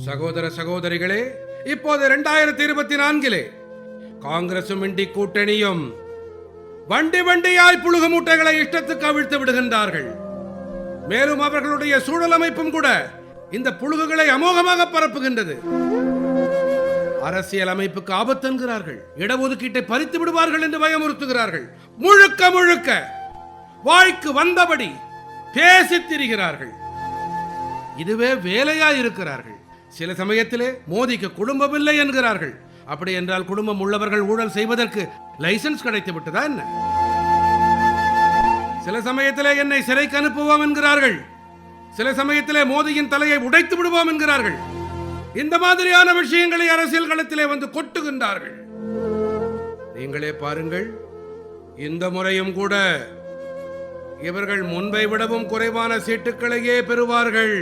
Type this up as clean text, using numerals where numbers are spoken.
சகோதர சகோதரிகளே, இப்போது 2024 காங்கிரசும் இண்டி கூட்டணியும் வண்டி வண்டியாய் புழுகு மூட்டைகளை இஷ்டத்துக்கு அவிழ்த்து விடுகின்றார்கள். மேலும் அவர்களுடைய சூழல் அமைப்பும் கூட இந்த புழுகுகளை அமோகமாக பரப்புகின்றது. அரசியல் அமைப்புக்கு ஆபத்து என்கிறார்கள். இடஒதுக்கீட்டை பறித்து விடுவார்கள் என்று பயமுறுத்துகிறார்கள். முழுக்க முழுக்க வாய்க்கு வந்தபடி பேசித் திரிகிறார்கள். இதுவே வேலையா இருக்கிறார்கள். சில சமயத்திலே மோதிக்கு குடும்பம் இல்லை என்கிறார்கள். அப்படி என்றால் குடும்பம் உள்ளவர்கள் ஊழல் செய்வதற்கு லைசன்ஸ் கிடைத்து விட்டதா என்ன? சில சமயத்திலே என்னை சிறைக்கு அனுப்புவோம் என்கிறார்கள். சில சமயத்திலே மோதியின் தலையை உடைத்து விடுவோம் என்கிறார்கள். இந்த மாதிரியான விஷயங்களை அரசியல் களத்திலே வந்து கொட்டுகின்றார்கள். நீங்களே பாருங்கள், இந்த முறையும் கூட இவர்கள் முன்பை விடவும் குறைவான சீட்டுகளையே பெறுவார்கள்.